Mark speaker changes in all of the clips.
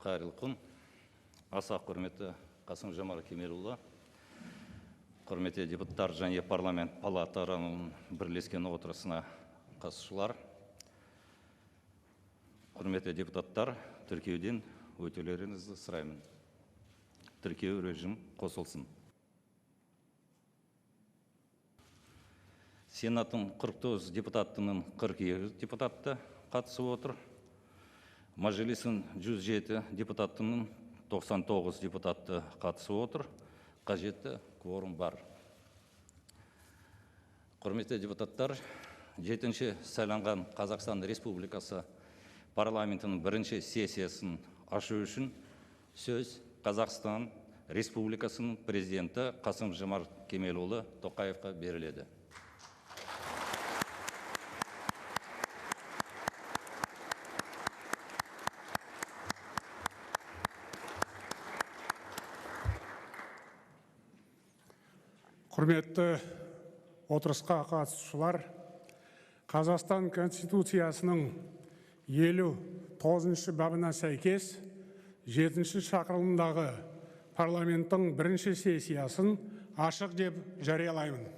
Speaker 1: қайырлы күн. Аса құрметті Қасым-Жомарт Кемелұлы, құрметті депутаттар және парламент палаталарының бірлескен отырысына қатысушылар, құрметті депутаттар, тіркеуден өтулеріңізді сұраймын. Тіркеу режим қосылсын. Сенаттың 49 депутатының 42 депутатты қатысып отыр. Мәжілістің 107 депутатының 99 депутатты қатысып отыр. Қажетті кворум бар. Құрметті депутаттар, 7-ші сайланған Қазақстан Республикасы парламентінің бірінші сессиясын ашу үшін сөз Қазақстан Республикасының президенті Қасым-Жомарт Кемелұлы Тоқаевқа беріледі.
Speaker 2: Құрметті отырысқа қатысушылар, Қазақстан Конституциясының 59-ші бабына сәйкес 7-ші шақырылымдағы парламенттің бірінші сессиясын ашық деп жариялаймын.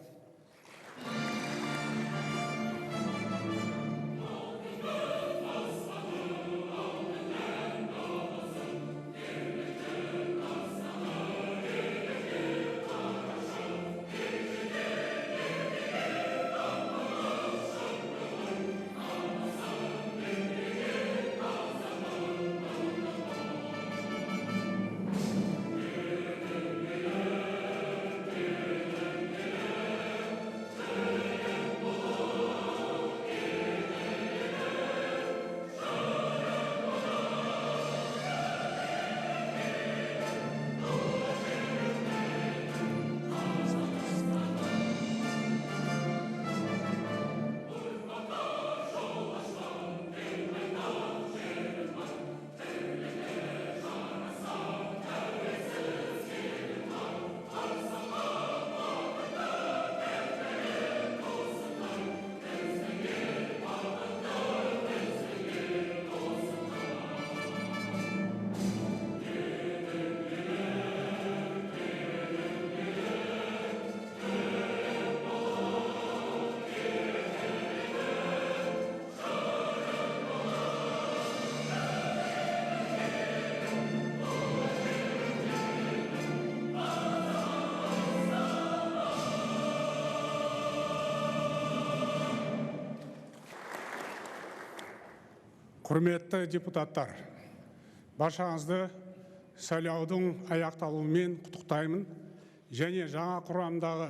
Speaker 2: Құрметті депутаттар, баршаңызды сайлаудың аяқталуымен құттықтаймын және жаңа құрамдағы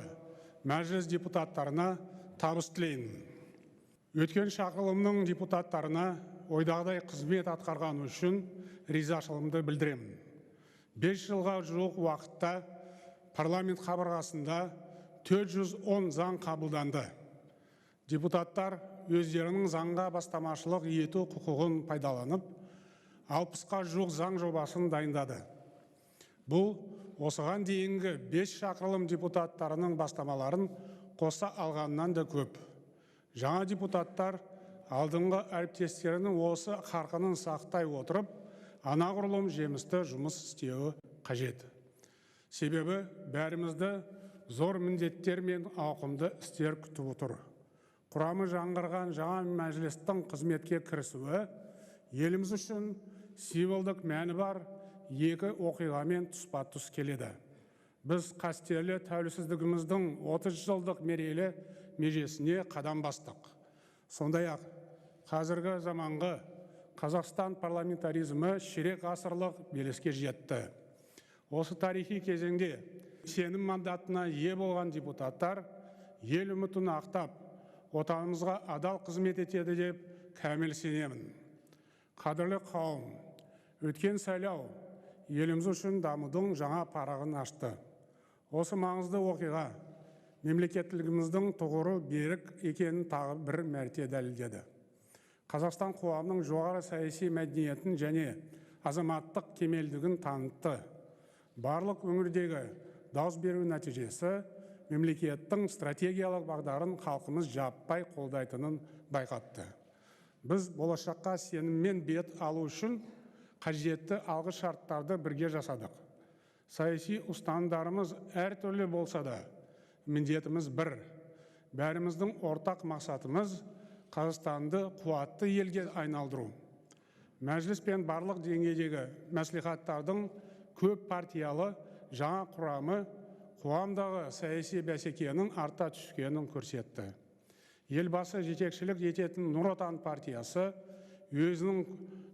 Speaker 2: мәжіліс депутаттарына табыс тілеймін. Өткен шақырылымның депутаттарына ойдағыдай қызмет атқарған үшін ризашылығымды білдіремін. 5 жылға жуық уақытта парламент қабырғасында 410 заң қабылданды. Депутаттар өздерінің заңға бастамашылық ету құқығын пайдаланып, 60-қа жуық заң жобасын дайындады. Бұл осыған дейінгі 5 шақырылым депутаттарының бастамаларын қоса алғаннан да көп. Жаңа депутаттар алдыңғы әріптестерінің осы қарқынын сақтай отырып, анағұрлым жемісті жұмыс істеуі қажет. Себебі бәрімізді зор міндеттер мен ауқымды істер күтіп отыр. Құрамы жаңғырған жаңа мәжілістің қызметке кірісуі еліміз үшін символдық мәні бар екі оқиғамен тұспа-тұс келеді. Біз қастерлі тәуелсіздігіміздің 30 жылдық мерейлі межесіне қадам бастық. Сондай-ақ қазіргі заманғы Қазақстан парламентаризмі ширек ғасырлық белеске жетті. Осы тарихи кезеңде сенім мандатына ие болған депутаттар ел үмітін ақтап, отанымызға адал қызмет етеді деп кәміл сенемін. Қадірлі қауым, өткен сайлау еліміз үшін дамудың жаңа парағын ашты. Осы маңызды оқиға мемлекеттілігіміздің тұғыры берік екенін тағы бір мәрте дәлелдеді. Қазақстан қоғамның жоғары саяси мәдениетін және азаматтық кемелдігін танытты. Барлық өңірдегі дауыс беру нәтижесі мемлекеттің стратегиялық бағдарын халқымыз жаппай қолдайтынын байқатты. Біз болашаққа сеніммен бет алу үшін қажетті алғы шарттарды бірге жасадық. Саяси ұстанымдарымыз әртүрлі болса да, міндетіміз бір. Бәріміздің ортақ мақсатымыз Қазақстанды қуатты елге айналдыру. Мәжіліс пен барлық деңгейдегі мәслихаттардың көп партиялы жаңа құрамы қоғамдағы саяси бәсекенің арта түскенін көрсетті. Елбасы жетекшілік ететін Нұр Отан партиясы өзінің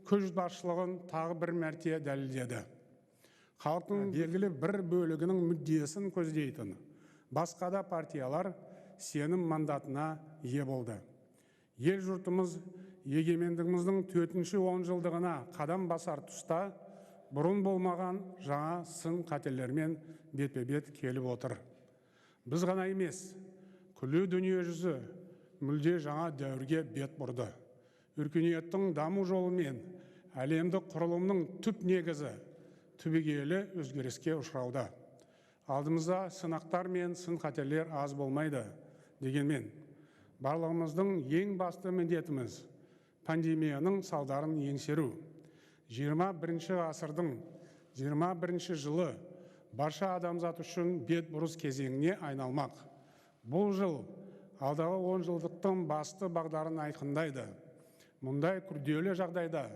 Speaker 2: көшбасшылығын тағы бір мәрте дәлелдеді. Халықтың белгілі бір бөлігінің мүддесін көздейтін басқа да партиялар сенім мандатына ие болды. Ел жұртымыз егемендігіміздің 4-ші онжылдығына қадам басар тұста бұрын болмаған жаңа сын қатерлермен бетпе-бет келіп отыр. Біз ғана емес, күллі дүние жүзі мүлде жаңа дәуірге бет бұрды. Өркениеттің даму жолымен әлемдік құрылымның түп негізі түбегейлі өзгеріске ұшырауда. Алдымызда сынақтар мен сын қатерлер аз болмайды. Дегенмен, барлығымыздың ең басты міндетіміз пандемияның салдарын еңсеру. 21-ші ғасырдың 21-ші жылы барша адамзат үшін бет бұрыс кезеңіне айналмақ. Бұл жыл алдағы 10 жылдықтың басты бағдарын айқындайды. Мұндай күрделі жағдайда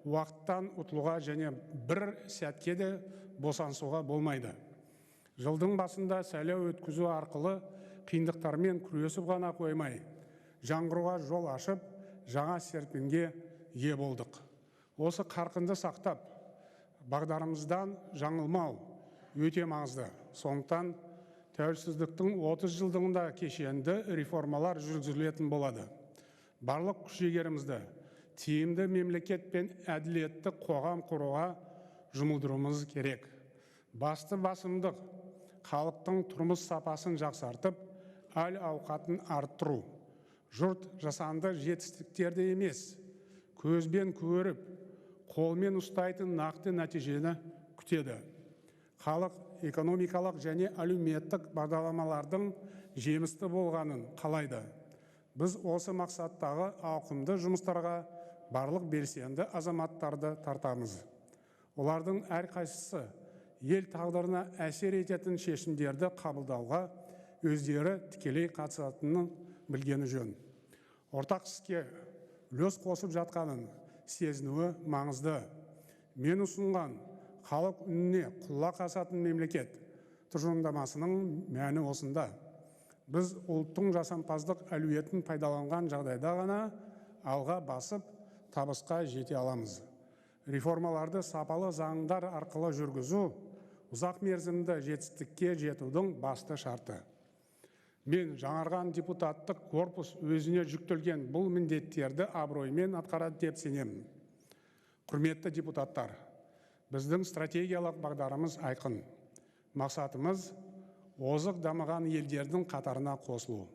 Speaker 2: уақыттан ұтылуға және бір сәтке де босансуға болмайды. Жылдың басында сайлау өткізу арқылы қиындықтармен күресіп ғана қоймай, жаңғыруға жол ашып, жаңа серпінге ие болдық. Осы қарқынды сақтап, бағдарымыздан жаңылмау өте маңызды. Сондықтан тәуелсіздіктің 30 жылдығында кешенді реформалар жүргізілетін болады. Барлық күш-жігерімізді тиімді мемлекет пен әділетті қоғам құруға жұмылдыруымыз керек. Басты басымдық халықтың тұрмыс сапасын жақсартып, әл-ауқатын арттыру. Жұрт жасанды жетістіктерді емес, көзбен көріп, қолмен ұстайтын нақты нәтижені күтеді. Халық экономикалық және әлеуметтік бағдарламалардың жемісті болғанын қалайды. Біз осы мақсаттағы ауқымды жұмыстарға барлық белсенді азаматтарды тартамыз. Олардың әрқайсысы ел тағдырына әсер ететін шешімдерді қабылдауға өздері тікелей қатысатынын білгені жөн. Ортақ іске үлес қосып жатқанын сезінуі маңызды. Мен ұсынған халық үніне құлақ асатын мемлекет тұжырымдамасының мәні осында. Біз ұлттың жасампаздық әлеуетін пайдаланған жағдайда ғана алға басып, табысқа жете аламыз. Реформаларды сапалы заңдар арқылы жүргізу ұзақ мерзімді жетістікке жетудің басты шарты. Мен жаңарған депутаттық корпус өзіне жүктелген бұл міндеттерді абыроймен атқарады деп сенемін. Құрметті депутаттар, біздің стратегиялық бағдарымыз айқын. Мақсатымыз озық дамыған елдердің қатарына қосылу.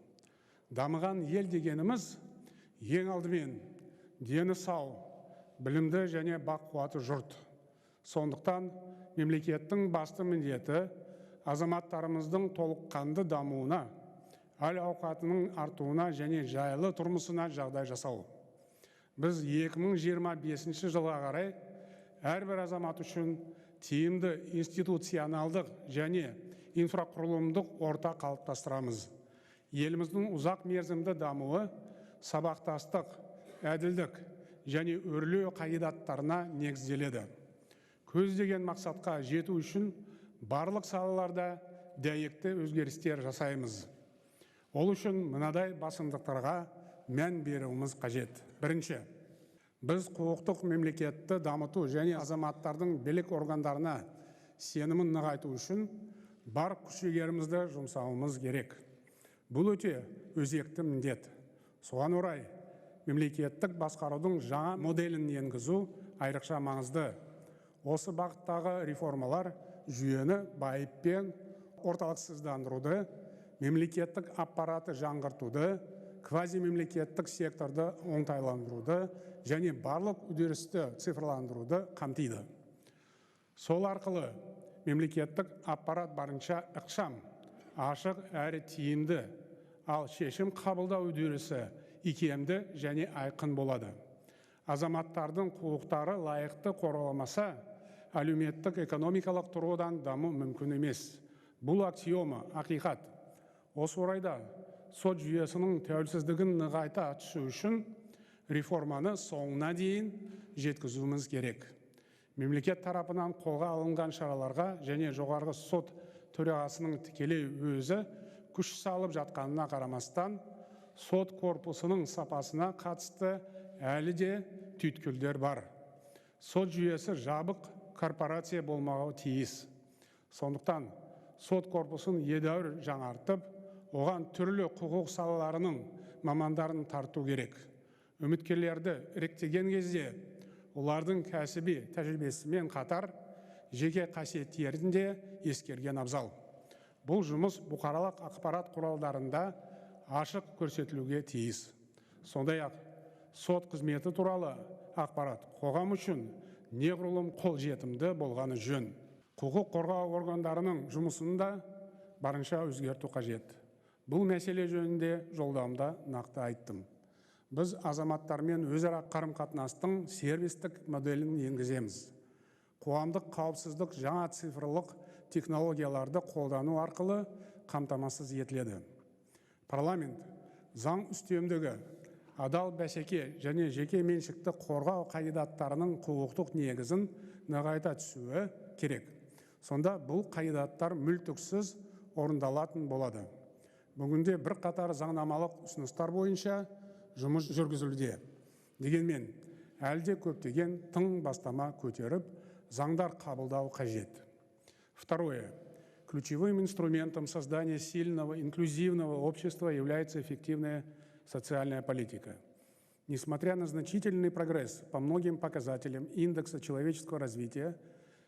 Speaker 2: Дамыған ел дегеніміз ең алдымен дені сау, білімді және бақуатты жұрт. Сондықтан мемлекеттің басты міндеті азаматтарымыздың толыққанды дамуына, әл-ауқатының артуына және жайлы тұрмысына жағдай жасау. Біз 2025 жылға қарай әрбір азамат үшін тиімді институционалдық және инфрақұрылымдық орта қалыптастырамыз. Еліміздің ұзақ мерзімді дамуы сабақтастық, әділдік және өрлеу қағидаттарына негізделеді. Көздеген мақсатқа жету үшін барлық салаларда дәйекті өзгерістер жасаймыз. Ол үшін мынадай басымдықтарға мән беруіміз қажет. Бірінші, біз құқықтық мемлекетті дамыту және азаматтардың билік органдарына сенімін нығайту үшін бар күш-жігерімізді жұмсауымыз керек. Бұл өте өзекті міндет. Соған орай, мемлекеттік басқарудың жаңа моделін енгізу айрықша маңызды. Осы бағыттағы реформалар жүйені байыппен орталықсыздандыруды, мемлекеттік аппараты жаңғыртуды, квазимемлекеттік секторды оңтайландыруды және барлық үдерісті цифрландыруды қамтиды. Сол арқылы мемлекеттік аппарат барынша ықшам, ашық әрі тиімді, ал шешім қабылдау үдерісі икемді және айқын болады. Азаматтардың құқықтары лайықты қорғаламаса, әлеуметтік экономикалық тұрғыдан даму мүмкін емес. Бұл аксиома, ақиқат. Осы орайда сот жүйесінің тәуелсіздігін нығайта түсу үшін реформаны соңына дейін жеткізуіміз керек. Мемлекет тарапынан қолға алынған шараларға және жоғарғы сот төрағасының тікелей өзі күш салып жатқанына қарамастан, сот корпусының сапасына қатысты әлі де түйткілдер бар. Сот жүйесі жабық корпорация болмауы тиіс. Сондықтан сот корпусын едәуір жаңартып, оған түрлі құқық салаларының мамандарын тарту керек. Үміткерлерді іріктеген кезде олардың кәсіби тәжірибесімен қатар жеке қасиеттерін де ескерген абзал. Бұл жұмыс бұқаралық ақпарат құралдарында ашық көрсетілуге тиіс. Сондай-ақ сот қызметі туралы ақпарат қоғам үшін неғұрлым қолжетімді болғаны жөн. Құқық қорғау органдарының жұмысын да барынша өзгерту қажет. Бұл мәселе жөнінде жолдауымда нақты айттым. Біз азаматтармен өзара қарым-қатынастың сервистік моделін енгіземіз. Қоғамдық қауіпсіздік жаңа цифрлық технологияларды қолдану арқылы қамтамасыз етіледі. Парламент заң үстемдігі, адал бәсеке және жеке меншікті қорғау қағидаттарының құқықтық негізін нығайта түсуі керек. Сонда бұл қағидаттар мүлтіксіз орындалатын болады. Бүгінде бір қатар заңнамалық ұсыныстар бойынша жұмыс жүргізілуде. Дегенмен, әлде көптеген тың бастама көтеріп, заңдар қабылдау қажет. Второе. Ключевым инструментом создания сильного, инклюзивного общества является эффективная социальная политика. Несмотря на значительный прогресс по многим показателям индекса человеческого развития,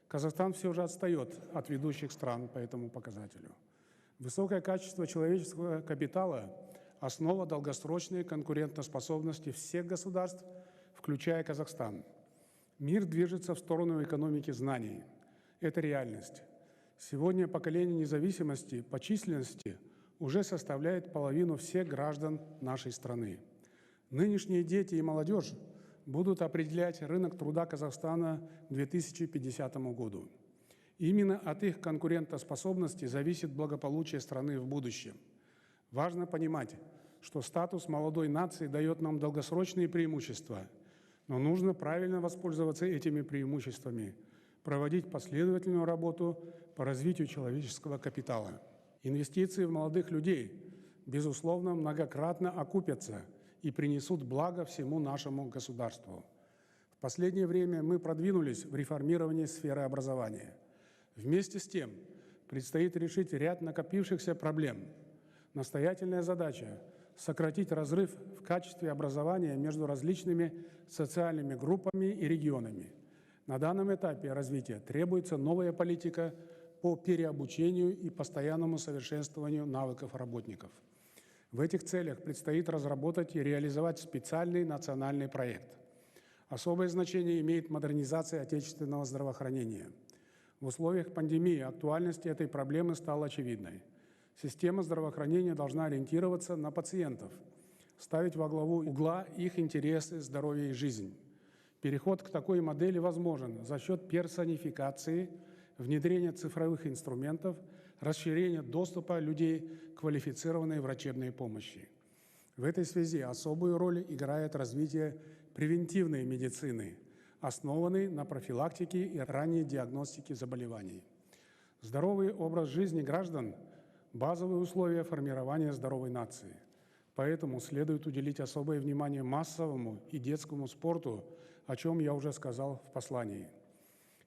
Speaker 2: Казахстан все же отстает от ведущих стран по этому показателю. Высокое качество человеческого капитала – основа долгосрочной конкурентоспособности всех государств, включая Казахстан. Мир движется в сторону экономики знаний. Это реальность. Сегодня поколение независимости по численности уже составляет половину всех граждан нашей страны. Нынешние дети и молодежь будут определять рынок труда Казахстана к 2050 году. Именно от их конкурентоспособности зависит благополучие страны в будущем. Важно понимать, что статус молодой нации дает нам долгосрочные преимущества, но нужно правильно воспользоваться этими преимуществами, проводить последовательную работу по развитию человеческого капитала. Инвестиции в молодых людей, безусловно, многократно окупятся и принесут благо всему нашему государству. В последнее время мы продвинулись в реформировании сферы образования. Вместе с тем предстоит решить ряд накопившихся проблем. Настоятельная задача – сократить разрыв в качестве образования между различными социальными группами и регионами. На данном этапе развития требуется новая политика по переобучению и постоянному совершенствованию навыков работников. В этих целях предстоит разработать и реализовать специальный национальный проект. Особое значение имеет модернизация отечественного здравоохранения. В условиях пандемии актуальность этой проблемы стала очевидной. Система здравоохранения должна ориентироваться на пациентов, ставить во главу угла их интересы, здоровье и жизнь. Переход к такой модели возможен за счет персонификации, внедрения цифровых инструментов, расширения доступа людей к квалифицированной врачебной помощи. В этой связи особую роль играет развитие превентивной медицины, основанной на профилактике и ранней диагностике заболеваний. Здоровый образ жизни граждан – базовые условия формирования здоровой нации. Поэтому следует уделить особое внимание массовому и детскому спорту, о чем я уже сказал в послании.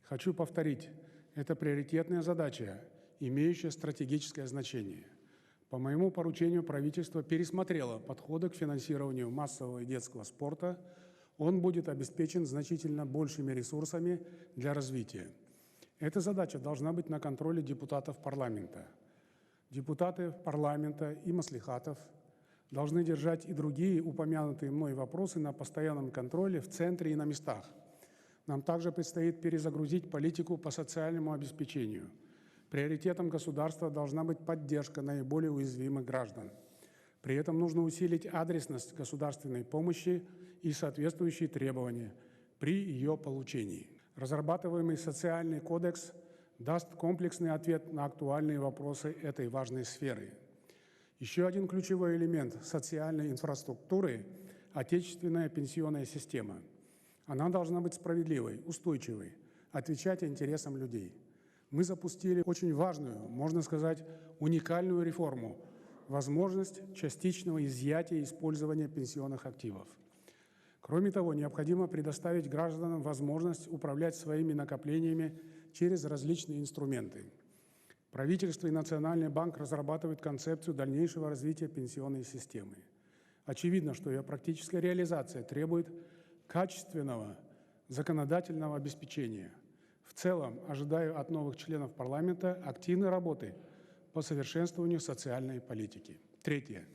Speaker 2: Хочу повторить, это приоритетная задача, имеющая стратегическое значение. По моему поручению правительство пересмотрело подходы к финансированию массового и детского спорта. Он будет обеспечен значительно большими ресурсами для развития. Эта задача должна быть на контроле депутатов парламента. Депутаты парламента и маслихатов должны держать и другие упомянутые мной вопросы на постоянном контроле в центре и на местах. Нам также предстоит перезагрузить политику по социальному обеспечению. Приоритетом государства должна быть поддержка наиболее уязвимых граждан. При этом нужно усилить адресность государственной помощи и соответствующие требования при ее получении. Разрабатываемый социальный кодекс даст комплексный ответ на актуальные вопросы этой важной сферы. Еще один ключевой элемент социальной инфраструктуры – отечественная пенсионная система. Она должна быть справедливой, устойчивой, отвечать интересам людей. Мы запустили очень важную, можно сказать, уникальную реформу – возможность частичного изъятия использования пенсионных активов. Кроме того, необходимо предоставить гражданам возможность управлять своими накоплениями через различные инструменты. Правительство и Национальный банк разрабатывают концепцию дальнейшего развития пенсионной системы. Очевидно, что ее практическая реализация требует качественного законодательного обеспечения. В целом, ожидаю от новых членов парламента активной работы по совершенствованию социальной политики. Третье.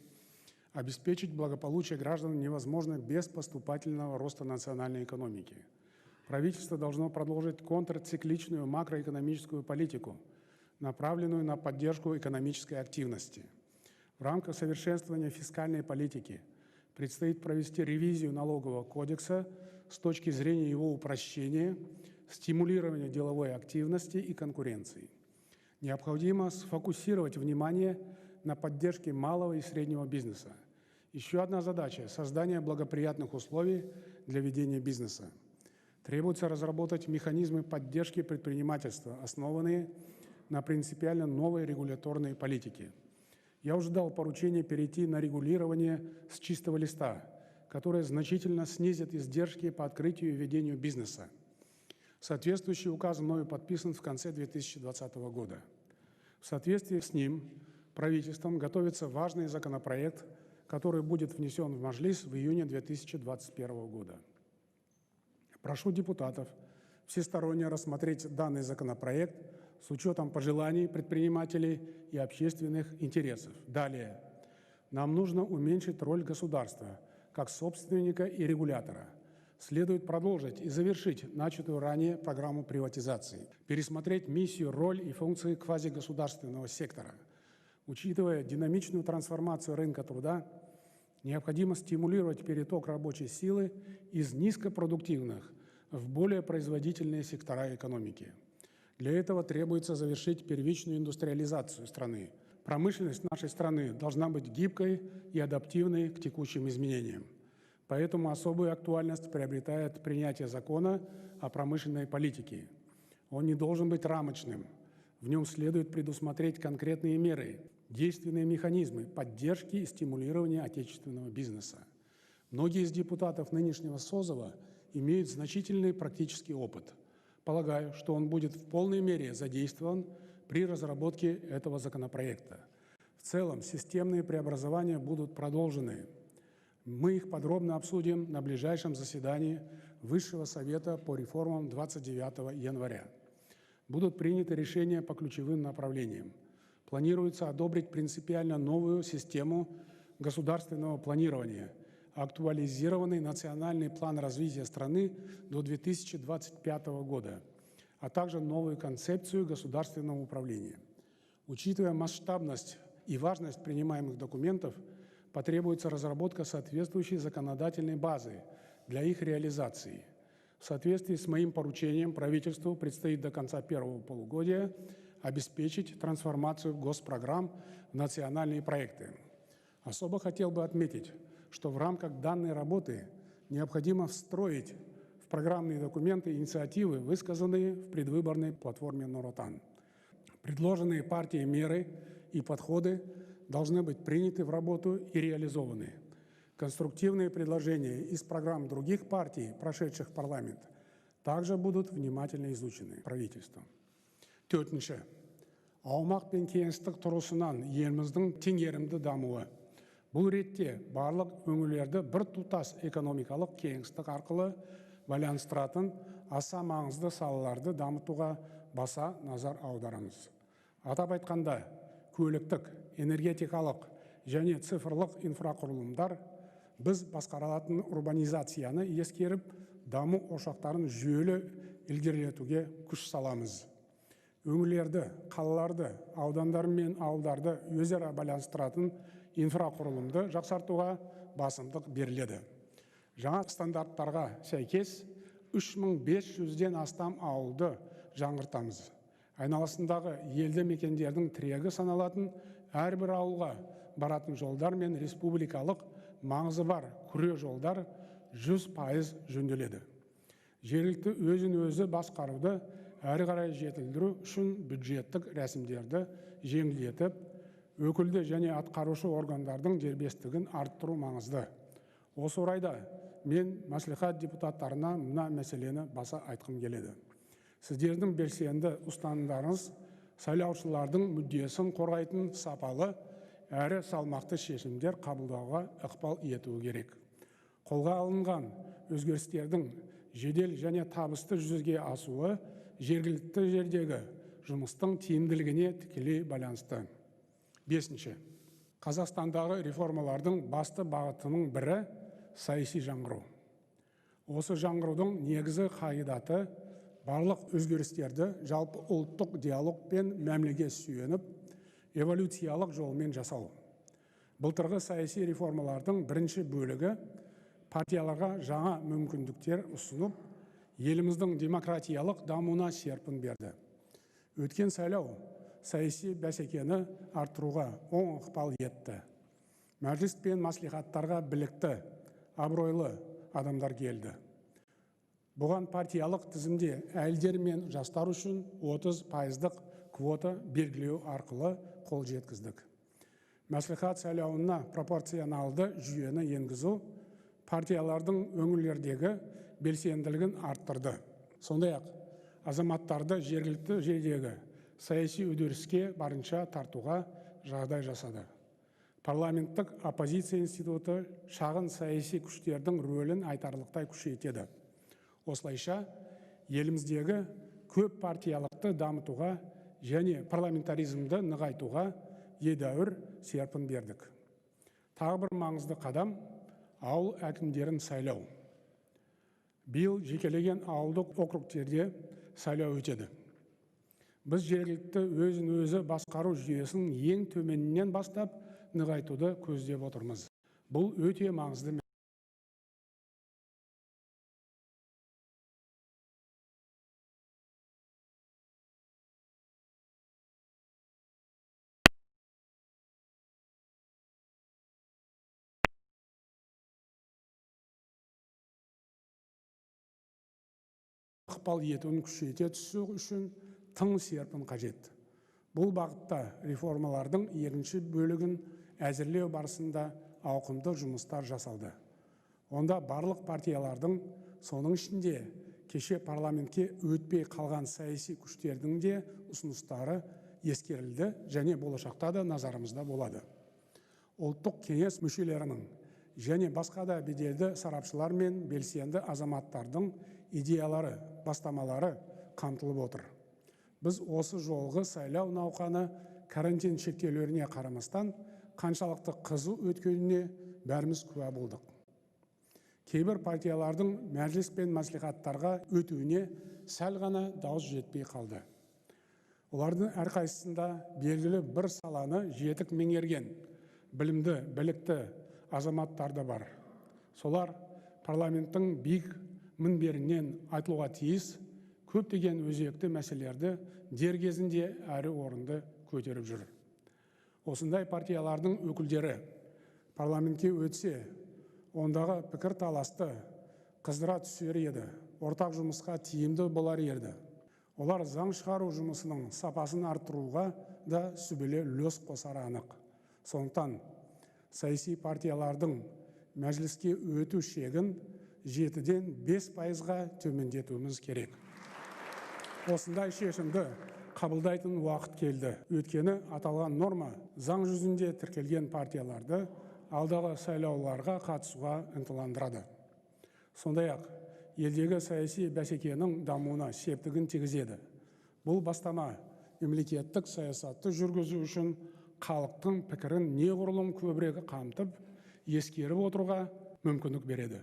Speaker 2: Обеспечить благополучие граждан невозможно без поступательного роста национальной экономики. Правительство должно продолжить контрцикличную макроэкономическую политику, направленную на поддержку экономической активности. В рамках совершенствования фискальной политики предстоит провести ревизию налогового кодекса с точки зрения его упрощения, стимулирования деловой активности и конкуренции. Необходимо сфокусировать внимание на поддержке малого и среднего бизнеса. Еще одна задача – создание благоприятных условий для ведения бизнеса. Требуется разработать механизмы поддержки предпринимательства, основанные на принципиально новой регуляторной политике. Я уже дал поручение перейти на регулирование с чистого листа, которое значительно снизит издержки по открытию и ведению бизнеса. Соответствующий указ мною подписан в конце 2020 года. В соответствии с ним правительством готовится важный законопроект, который будет внесен в Маджлис в июне 2021 года. Прошу депутатов всесторонне рассмотреть данный законопроект с учетом пожеланий предпринимателей и общественных интересов. Далее. Нам нужно уменьшить роль государства как собственника и регулятора. Следует продолжить и завершить начатую ранее программу приватизации, пересмотреть миссию, роль и функции квазигосударственного сектора. Учитывая динамичную трансформацию рынка труда, необходимо стимулировать переток рабочей силы из низкопродуктивных в более производительные сектора экономики. Для этого требуется завершить первичную индустриализацию страны. Промышленность нашей страны должна быть гибкой и адаптивной к текущим изменениям. Поэтому особую актуальность приобретает принятие закона о промышленной политике. Он не должен быть рамочным. В нем следует предусмотреть конкретные меры, действенные механизмы поддержки и стимулирования отечественного бизнеса. Многие из депутатов нынешнего созыва имеют значительный практический опыт. Полагаю, что он будет в полной мере задействован при разработке этого законопроекта. В целом, системные преобразования будут продолжены. Мы их подробно обсудим на ближайшем заседании Высшего совета по реформам 29 января. Будут приняты решения по ключевым направлениям. Планируется одобрить принципиально новую систему государственного планирования, актуализированный национальный план развития страны до 2025 года, а также новую концепцию государственного управления. Учитывая масштабность и важность принимаемых документов, потребуется разработка соответствующей законодательной базы для их реализации. В соответствии с моим поручением правительству предстоит до конца первого полугодия обеспечить трансформацию госпрограмм в национальные проекты. Особо хотел бы отметить, что в рамках данной работы необходимо встроить в программные документы инициативы, высказанные в предвыборной платформе Нур Отан. Предложенные партией меры и подходы должны быть приняты в работу и реализованы. Конструктивные предложения из программ других партий, прошедших парламент, также будут внимательно изучены правительством. Төртінші. Аумақ пен кеңістік тұрғысынан еліміздің теңгерімді дамуы. Бұл ретте барлық өңірлерді бір тұтас экономикалық кеңістік арқылы байланыстыратын аса маңызды салаларды дамытуға баса назар аударамыз. Атап айтқанда, көліктік, энергетикалық және цифрлық инфрақұрылымдар біз басқарылатын урбанизацияны ескеріп, даму ошақтарын жүйелі ілгерілетуге күш саламыз. Өңірлерді, қалаларды, аудандар мен ауылдарды өзара байланыстыратын инфрақұрылымды жақсартуға басымдық беріледі. Жаңа стандарттарға сәйкес 3500-ден астам ауылды жаңғыртамыз. Айналасындағы елді мекендердің тірегі саналатын әрбір ауылға баратын жолдар мен республикалық маңызы бар күре жолдар 100% жөнделеді. Жергілікті өзін-өзі басқаруды әрі қарай жетілдіру үшін бюджеттік рәсімдерді жеңілдетіп, өкілді және атқарушы органдардың дербестігін арттыру маңызды. Осы орайда мен мәслихат депутаттарына мына мәселені баса айтқым келеді. Сіздердің белсенді ұстанымдарыңыз сайлаушылардың мүддесін қорғайтын сапалы әрі салмақты шешімдер қабылдауға ықпал етуі керек. Қолға алынған өзгерістердің жедел және табысты жүзеге асуы жергілікті жердегі жұмыстың тиімділігіне тікелей байланысты. 5. Қазақстандағы реформалардың басты бағытының бірі саяси жаңғыру. Осы жаңғырудың негізі қағидаты барлық өзгерістерді жалпы ұлттық диалог пен мәмілеге сүйеніп, эволюциялық жолмен жасау. Былтырғы саяси реформалардың бірінші бөлігі партияларға жаңа мүмкіндіктер ұсынып, еліміздің демократиялық дамуына серпін берді. Өткен сайлау саяси бәсекені арттыруға оң ықпал етті. Мәжіліс пен мәслихаттарға білікті, абыройлы адамдар келді. Бұған партиялық тізімде әйелдер мен жастар үшін 30% квота белгілеу арқылы қол жеткіздік. Мәслихат сайлауына пропорционалды жүйені енгізу партиялардың өңірлердегі белсенділігін арттырды. Сондай-ақ азаматтарды жергілікті жердегі саяси үдеріске барынша тартуға жағдай жасады. Парламенттік оппозиция институты шағын саяси күштердің рөлін айтарлықтай күшейтеді. Осылайша, еліміздегі көп партиялықты дамытуға және парламентаризмді нығайтуға едәуір серпін бердік. Тағы бір маңызды қадам ауыл әкімдерін сайлау. Биыл жекелеген ауылдық округтерде сайлау өтеді. Біз жергілікті өзін-өзі басқару жүйесін ең төменінен бастап нығайтуды көздеп отырмыз. Бұл өте маңызды. Ықпал етуін күшейте түсу үшін тың серпін қажет. Бұл бағытта реформалардың екінші бөлігін әзірлеу барысында ауқымды жұмыстар жасалды. Онда барлық партиялардың, соның ішінде кеше парламентке өтпей қалған саяси күштердің де ұсыныстары ескерілді және болашақта да назарымызда болады. Ұлттық кеңес мүшелерінің және басқа да беделді сарапшылар мен белсенді азаматтардың идеялары, бастамалары қамтылып отыр. Біз осы жолғы сайлау науқаны карантин шектеулеріне қарамастан қаншалықты қызу өткеніне бәріміз куә болдық. Кейбір партиялардың мәжіліс пен мәслихаттарға өтуіне сәл ғана дауыс жетпей қалды. Олардың әрқайсысында белгілі бір саланы жетік меңгерген, білімді, білікті азаматтарды бар. Солар парламенттің биік мінберінен айтылуға тиіс көптеген өзекті мәселелерді дер кезінде әрі орынды көтеріп жүр. Осындай партиялардың өкілдері парламентке өтсе, ондағы пікір таласты қыздыра түсер еді, ортақ жұмысқа тиімді болар еді. Олар заң шығару жұмысының сапасын арттыруға да сүбелі үлес қосары анық. Сондықтан саяси партиялардың мәжіліске өту шегін 7-ден 5%-ға төмендетуіміз керек. Осындай шешімді қабылдайтын уақыт келді. Өйткені аталған норма заң жүзінде тіркелген партияларды алдағы сайлауларға қатысуға ынталандырады. Сондай-ақ елдегі саяси бәсекенің дамуына септігін тигізеді. Бұл бастама мемлекеттік саясатты жүргізу үшін халықтың пікірін неғұрлым көбірек қамтып, ескеріп отыруға мүмкіндік береді.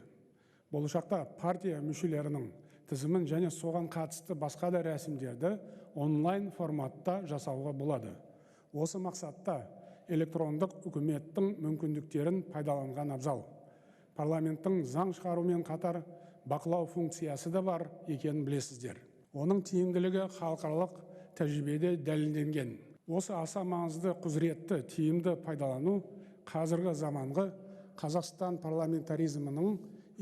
Speaker 2: Болашақта партия мүшелерінің тізімін және соған қатысты басқа да рәсімдерді онлайн форматта жасауға болады. Осы мақсатта электрондық үкіметтің мүмкіндіктерін пайдаланған абзал. Парламенттің заң шығарумен қатар бақылау функциясы да бар екенін білесіздер. Оның тиімділігі халықаралық тәжірибеде дәлелденген. Осы аса маңызды құзыретті тиімді пайдалану қазіргі заманғы Қазақстан парламентаризмінің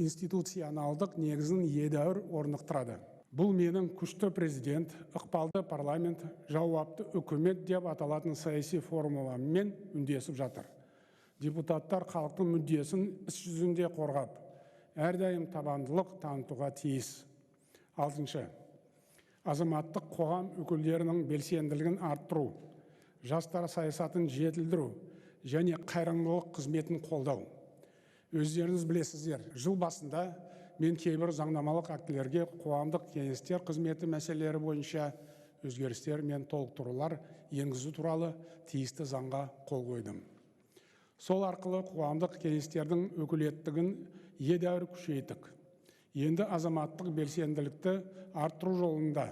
Speaker 2: институционалдық негізін едәуір орнықтырады. Бұл менің күшті президент, ықпалды парламент, жауапты үкімет деп аталатын саяси формуламмен үндесіп жатыр. Депутаттар халықтың мүддесін іс жүзінде қорғап, әрдайым табандылық танытуға тиіс. 6. Азаматтық қоғам өкілдерінің белсенділігін арттыру, жастар саясатын жетілдіру және қайырымдылық қызметін қолдау. Өздеріңіз білесіздер, жыл басында мен кейбір заңнамалық актілерге қоғамдық кеңестер қызметі мәселелері бойынша өзгерістер мен толықтырулар енгізу туралы тиісті заңға қол қойдым. Сол арқылы қоғамдық кеңестердің өкілеттігін едәуір күшейттік. Енді азаматтық белсенділікті арттыру жолында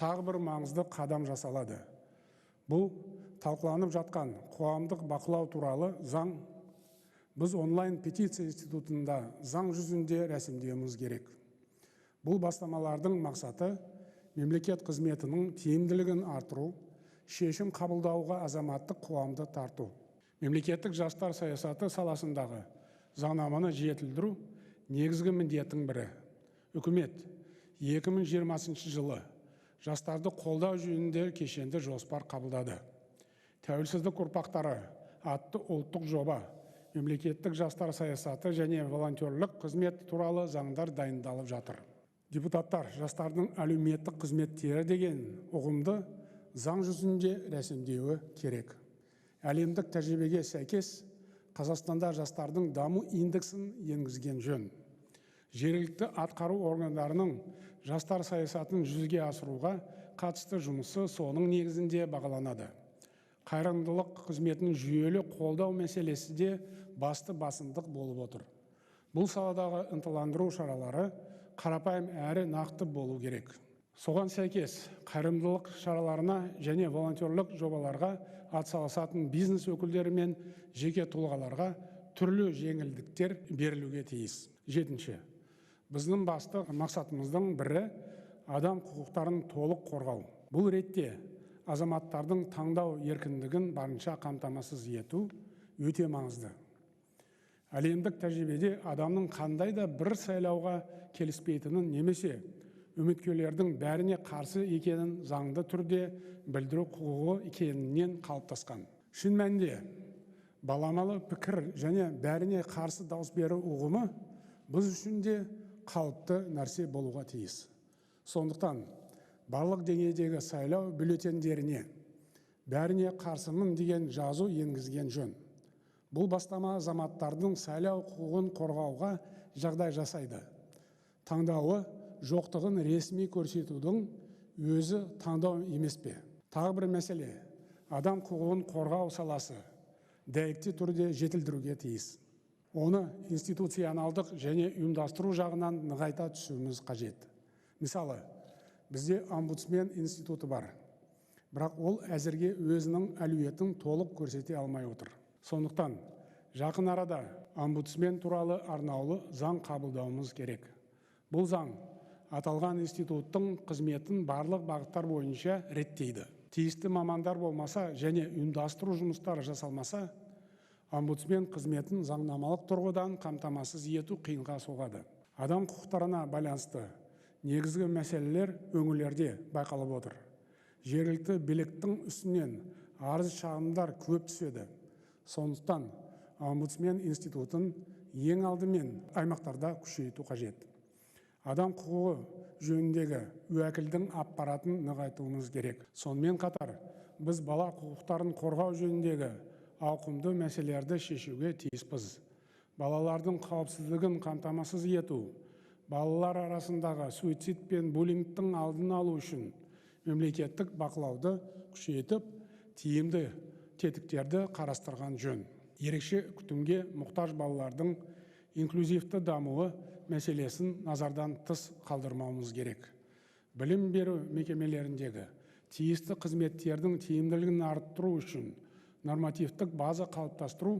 Speaker 2: тағы бір маңызды қадам жасалады. Бұл талқыланып жатқан қоғамдық бақылау туралы заң. Біз онлайн петиция институтында заң жүзінде рәсімдеуіміз керек. Бұл бастамалардың мақсаты мемлекет қызметінің тиімділігін арттыру, шешім қабылдауға азаматтық қоғамды тарту. Мемлекеттік жастар саясаты саласындағы заңнаманы жетілдіру негізгі міндеттің бірі. Үкімет 2020 жылы жастарды қолдау жөнінде кешенді жоспар қабылдады. Тәуелсіздік ұрпақтары атты ұлттық жоба, мемлекеттік жастар саясаты және волонтерлік қызмет туралы заңдар дайындалып жатыр. Депутаттар жастардың әлеуметтік қызметтері деген ұғымды заң жүзінде рәсімдеуі керек. Әлемдік тәжірибеге сәйкес Қазақстанда жастардың даму индексін енгізген жөн. Жергілікті атқару органдарының жастар саясатын жүзеге асыруға қатысты жұмысы соның негізінде бағаланады. Қайырымдылық қызметінің жүйелі қолдау мәселесі де басты басымдық болып отыр. Бұл саладағы ынталандыру шаралары қарапайым әрі нақты болу керек. Соған сәйкес қайырымдылық шараларына және волонтерлік жобаларға атсалысатын бизнес өкілдері мен жеке тұлғаларға түрлі жеңілдіктер берілуге тиіс. 7. Біздің басты мақсатымыздың бірі адам құқықтарын толық қорғау. Бұл ретте азаматтардың таңдау еркіндігін барынша қамтамасыз ету өте маңызды. Әлемдік тәжірибеде адамның қандай да бір сайлауға келіспейтінін немесе үміткерлердің бәріне қарсы екенін заңды түрде білдіру құқығы екенінен қалыптасқан. Шын мәнінде баламалы пікір және бәріне қарсы дауыс беру ұғымы біз үшін де қалыпты нәрсе болуға тиіс. Сондықтан барлық деңгейдегі сайлау бюллетендеріне бәріне қарсымын деген жазу енгізген жөн. Бұл бастама азаматтардың сайлау құқығын қорғауға жағдай жасайды. Таңдауы жоқтығын ресми көрсетудің өзі таңдау емес пе? Тағы бір мәселе, адам құқығын қорғау саласы дәйекті түрде жетілдіруге тиіс. Оны институционалдық және ұйымдастыру жағынан нығайта түсуіміз қажет. Мысалы, бізде омбудсмен институты бар, бірақ ол әзірге өзінің әлеуетін толық көрсете алмай отыр. Сондықтан жақын арада омбудсмен туралы арнаулы заң қабылдауымыз керек. Бұл заң аталған институттың қызметін барлық бағыттар бойынша реттейді. Тиісті мамандар болмаса және ұйымдастыру жұмыстары жасалмаса, омбудсмен қызметін заңнамалық тұрғыдан қамтамасыз ету қиынға соғады. Адам құқықтарына байланысты негізгі мәселелер өңірлерде байқалып отыр. Жергілікті биліктің үстінен арыз шағымдар көп түседі. Сондықтан омбудсмен институтын ең алдымен аймақтарда күшейту қажет. Адам құқығы жөніндегі уәкілдің аппаратын нығайтуымыз керек. Сонымен қатар, біз бала құқықтарын қорғау жөніндегі ауқымды мәселелерді шешуге тиіспіз. Балалардың қауіпсіздігін қамтамасыз ету, балалар арасындағы суицид пен буллингтің алдын алу үшін мемлекеттік бақылауды күшейтіп, тиімді тетіктерді қарастырған жөн. Ерекше күтімге мұқтаж балалардың инклюзивті дамуы мәселесін назардан тыс қалдырмауымыз керек. Білім беру мекемелеріндегі тиісті қызметтердің тиімділігін арттыру үшін нормативтік база қалыптастыру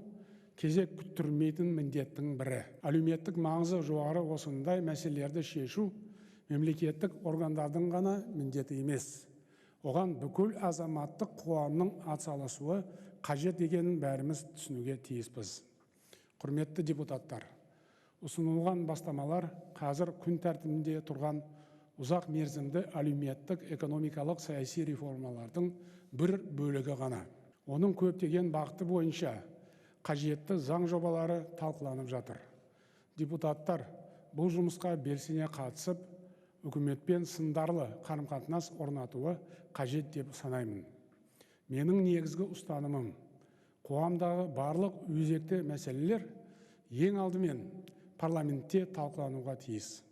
Speaker 2: кезек күттірмейтін міндеттің бірі. Әлеуметтік маңызы жоғары осындай мәселелерді шешу мемлекеттік органдардың ғана міндеті емес. Оған бүкіл азаматтық қоғамның атсалысуы қажет екенін бәріміз түсінуге тиіспіз. Құрметті депутаттар, ұсынылған бастамалар қазір күн тәртібінде тұрған ұзақ мерзімді әлеуметтік экономикалық саяси реформалардың бір бөлігі ғана. Оның көптеген бағыты бойынша қажетті заң жобалары талқыланып жатыр. Депутаттар бұл жұмысқа белсене қатысып, үкіметпен сындарлы қарым-қатынас орнатуы қажет деп санаймын. Менің негізгі ұстанымым, қоғамдағы барлық өзекті мәселелер ең алдымен парламентте талқылануға тиіс.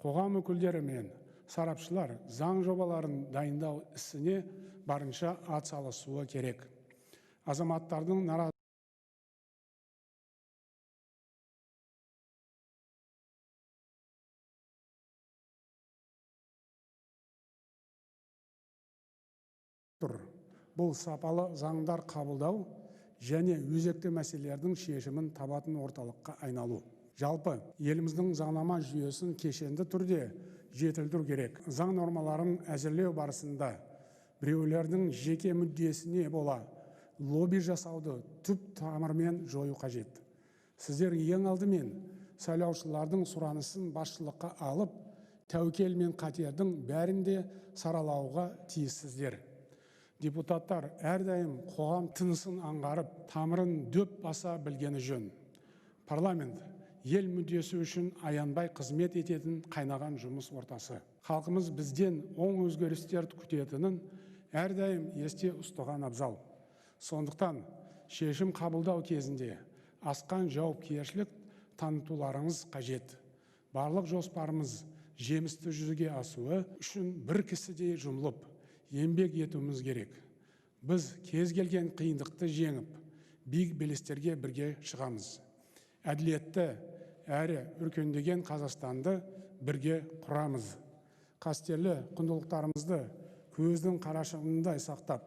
Speaker 2: Қоғам өкілдері мен сарапшылар заң жобаларын дайындау ісіне барынша атсалысуы керек. Азаматтардың наразылығы бұл сапалы заңдар қабылдау және өзекті мәселелердің шешімін табатын орталыққа айналу. Жалпы, еліміздің заңнама жүйесін кешенді түрде жетілдіру керек. Заң нормаларын әзірлеу барысында біреулердің жеке мүддесіне бола лобби жасауды түп тамырмен жою қажет. Сіздер ең алдымен сайлаушылардың сұранысын басшылыққа алып, тәуекел мен қатердің бәрінде саралауға тиіссіздер. Депутаттар әрдайым қоғам тынысын аңғарып, тамырын дөп баса білгені жөн. Парламент ел мүддесі үшін аянбай қызмет ететін қайнаған жұмыс ортасы. Халқымыз бізден оң өзгерістер күтетінін әрдайым есте ұстаған абзал. Сондықтан шешім қабылдау кезінде асқан жауапкершілік танытуларыңыз қажет. Барлық жоспарымыз жемісті жүзеге асуы үшін бір кісідей жұмылып, еңбек етуіміз керек. Біз кез келген қиындықты жеңіп, биік белестерге бірге шығамыз. Әділетті әрі өркендеген Қазақстанды бірге құрамыз. Қастерлі құндылықтарымызды көздің қарашығындай сақтап,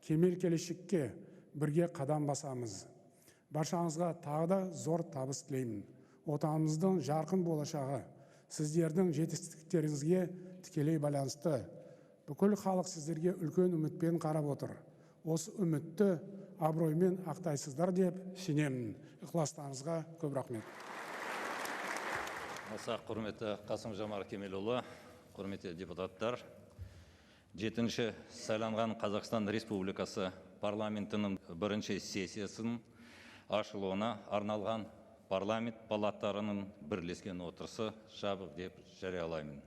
Speaker 2: кемел келешекке бірге қадам басамыз. Баршаңызға тағы да зор табыс тілеймін. Отанымыздың жарқын болашағы сіздердің жетістіктеріңізге тікелей байланысты. Бүкіл халық сіздерге үлкен үмітпен қарап отыр. Осы үмітті абыроймен ақтайсыздар деп сенемін. Ықыластарыңызға көп рахмет.
Speaker 1: Аса құрметті Қасым-Жомарт Кемелұлы, құрметті депутаттар, 7-ші сайланған Қазақстан Республикасы парламентінің бірінші сессиясының ашылуына арналған парламент палаталарының бірлескен отырысы жабық деп жариялаймын.